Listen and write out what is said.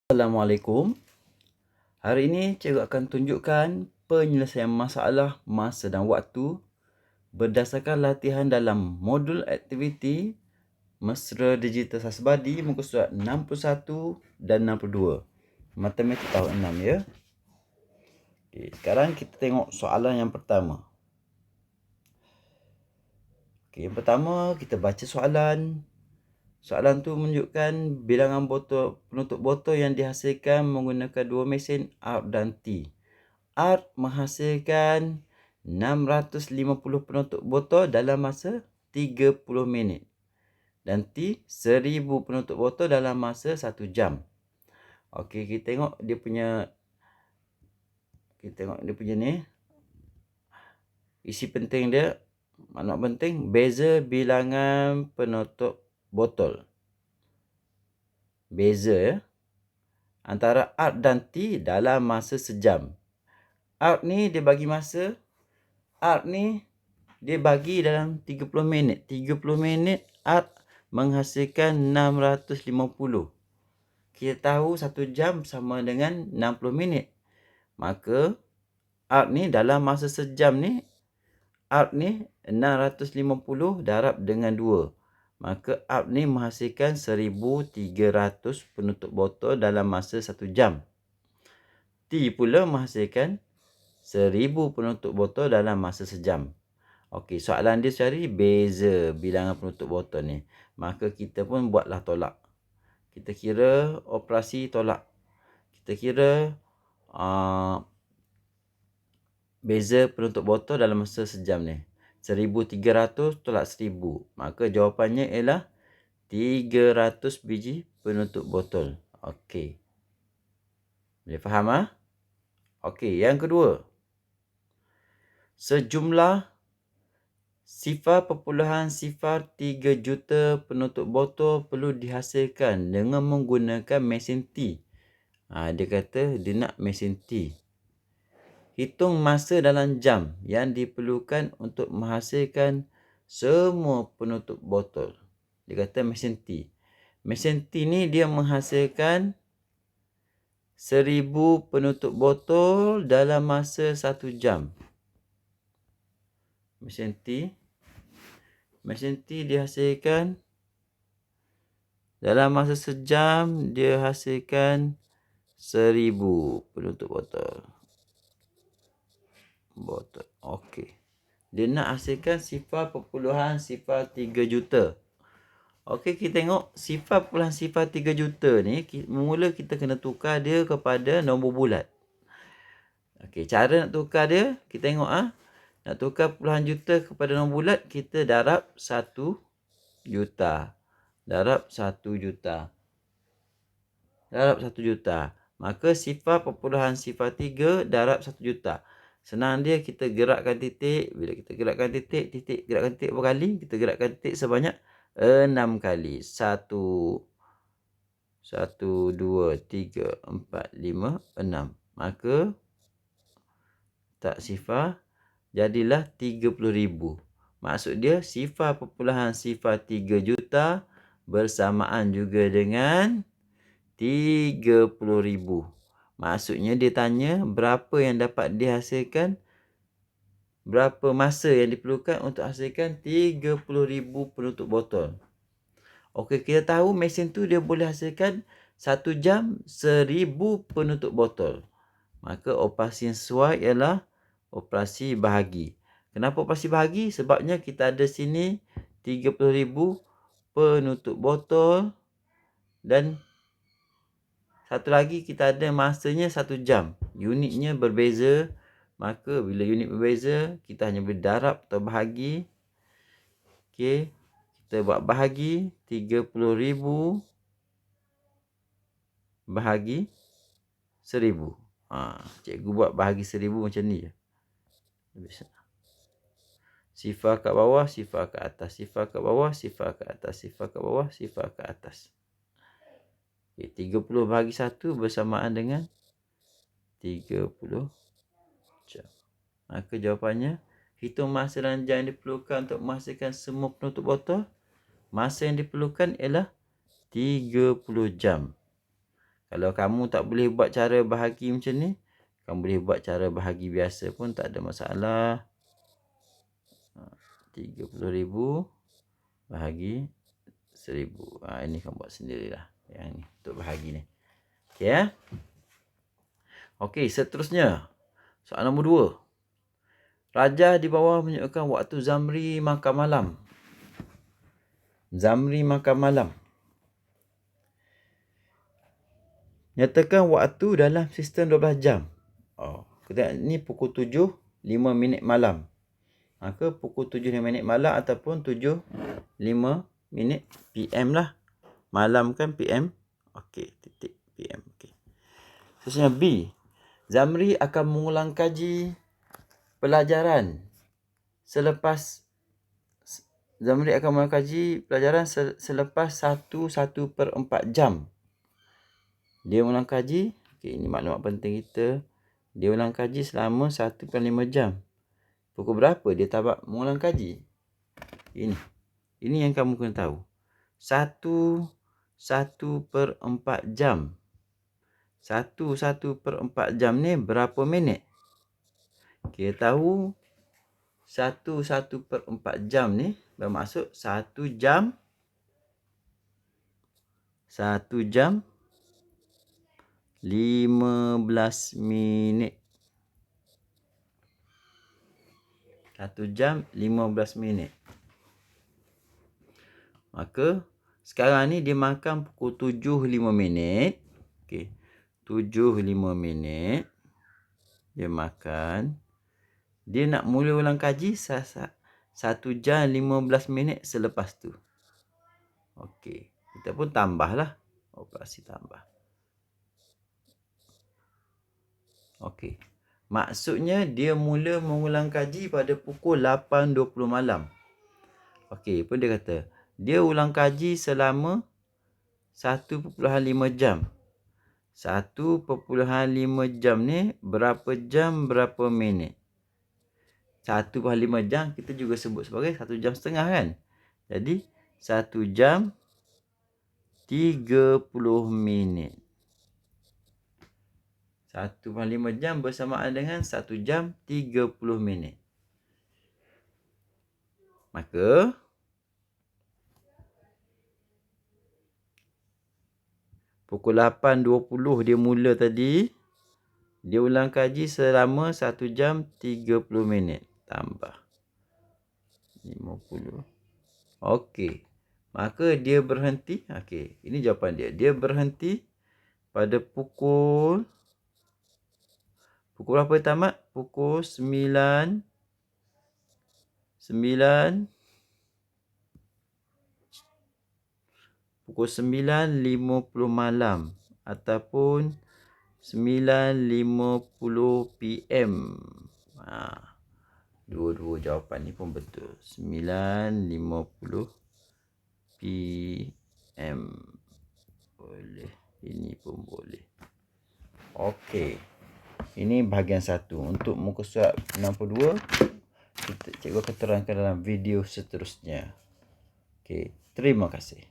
Assalamualaikum. Hari ini cikgu akan tunjukkan penyelesaian masalah masa dan waktu berdasarkan latihan dalam modul aktiviti Mesra Digital Sasbadi muka surat 61 dan 62. Matematik tahun 6 ya. Okey, sekarang kita tengok soalan yang pertama. Okey, yang pertama kita baca soalan. Soalan tu menunjukkan bilangan penutup botol yang dihasilkan menggunakan dua mesin ARC dan T. ARC menghasilkan 650 penutup botol dalam masa 30 minit. Dan T 1000 penutup botol dalam masa 1 jam. Okey, kita tengok dia punya ni. Isi penting dia, maklumat penting, beza bilangan penutup botol. Beza ya. Antara ARC dan T dalam masa sejam. ARC ni dia bagi masa. ARC ni dia bagi dalam 30 minit. 30 minit ARC menghasilkan 650. Kita tahu 1 jam sama dengan 60 minit. Maka ARC ni dalam masa sejam ni, ARC ni 650 darab dengan 2. Maka ARC ni menghasilkan 1300 penutup botol dalam masa 1 jam. T pula menghasilkan 1000 penutup botol dalam masa sejam. Okey, soalan dia cari beza bilangan penutup botol ni. Maka kita pun buatlah tolak. Kita kira operasi tolak. Kita kira beza penutup botol dalam masa sejam ni. 1300 tolak 1000. Maka jawapannya ialah 300 biji penutup botol. Okey. Boleh faham ah? Okey, yang kedua. Sejumlah 0.03 juta penutup botol perlu dihasilkan dengan menggunakan mesin T. Dia kata dia nak mesin T. Hitung masa dalam jam yang diperlukan untuk menghasilkan semua penutup botol. Dia kata mesin T. Mesin T ni dia menghasilkan 1000 penutup botol dalam masa 1 jam. Mesin T dihasilkan dalam masa sejam, dia hasilkan 1000 penutup botol. Okey. Dia nak hasilkan 0.03 juta. Okey, kita tengok 0.03 juta ni, mula kita kena tukar dia kepada nombor bulat. Okey, cara nak tukar dia, kita tengok nak tukar puluhan juta kepada nombor bulat, kita darab 1 juta. Darab 1 juta. Darab 1 juta. Maka 0.03 darab 1 juta. Senang dia, kita gerakkan titik. Bila kita gerakkan titik, gerakkan titik berapa kali? Kita gerakkan titik sebanyak 6 kali. 1, 2, 3, 4, 5, 6. Maka tak sifar, jadilah 30,000. Maksud dia 0.03 juta bersamaan juga dengan 30,000. Maksudnya dia tanya berapa yang dapat dihasilkan, berapa masa yang diperlukan untuk hasilkan 30,000 penutup botol. Okey, kita tahu mesin tu dia boleh hasilkan 1 jam 1000 penutup botol. Maka operasi yang sesuai ialah operasi bahagi. Kenapa operasi bahagi? Sebabnya kita ada sini 30,000 penutup botol dan satu lagi kita ada masanya 1 jam. Unitnya berbeza. Maka bila unit berbeza, kita hanya boleh darab atau bahagi. Okey, kita buat bahagi 30,000 bahagi 1000. Cikgu buat bahagi 1000 macam ni je. Sifar kat bawah, sifar kat atas. Sifar kat bawah, sifar kat atas. Sifar kat bawah, sifar kat atas. Okay, 30 bahagi 1 bersamaan dengan 30 jam. Maka jawapannya, hitung masa dan jam yang diperlukan untuk menghasilkan semua penutup botol. Masa yang diperlukan ialah 30 jam. Kalau kamu tak boleh buat cara bahagi macam ni, kamu boleh buat cara bahagi biasa pun tak ada masalah. 30,000 bahagi 1,000. Ini kamu buat sendirilah. Yang ni untuk bahagi ni. Okey ya. Okey, seterusnya. Soalan nombor 2. Rajah di bawah menunjukkan waktu Zamri makan malam. Zamri makan malam. Nyatakan waktu dalam sistem 12 jam. Kita ni pukul 7.05 malam. Maka pukul 7.05 malam ataupun 7.05 PM lah. Malam kan PM. Okey, titik PM. Okey. Seterusnya B. Zamri akan mengulang kaji pelajaran selepas selepas 1/4 jam. Dia ulang kaji. Okey, ini maklumat penting kita. Dia ulang kaji selama 1/5 jam. Pukul berapa dia tamat mengulang kaji? Ini yang kamu kena tahu. 1/4 jam. 1/4 jam ni berapa minit? Kita tahu 1/4 jam ni bermaksud 1 jam 15 minit. 1 jam 15 minit. Maka sekarang ni dia makan pukul 7.05 minit. Okey. 7.05 minit. Dia makan. Dia nak mula ulang kaji 1 jam 15 minit selepas tu. Okey. Kita pun tambahlah. Operasi tambah. Okey. Maksudnya dia mula mengulang kaji pada pukul 8.20 malam. Okey, pun dia kata dia ulang kaji selama 1.5 jam. 1.5 jam ni berapa jam berapa minit? 1/5 jam kita juga sebut sebagai 1 jam setengah kan? Jadi 1 jam 30 minit. 1/5 jam bersamaan dengan 1 jam 30 minit. Maka pukul 8.20 dia mula tadi. Dia ulang kaji selama 1 jam 30 minit. Tambah 50. Okey. Maka dia berhenti. Okey. Ini jawapan dia. Dia berhenti pada pukul berapa dia tamat? Pukul 9.50 malam ataupun 9.50 PM. Dua-dua jawapan ni pun betul. 9.50 PM. Boleh. Ini pun boleh. Okey. Ini bahagian 1. Untuk muka surat 62, cikgu akan terangkan dalam video seterusnya. Okey. Terima kasih.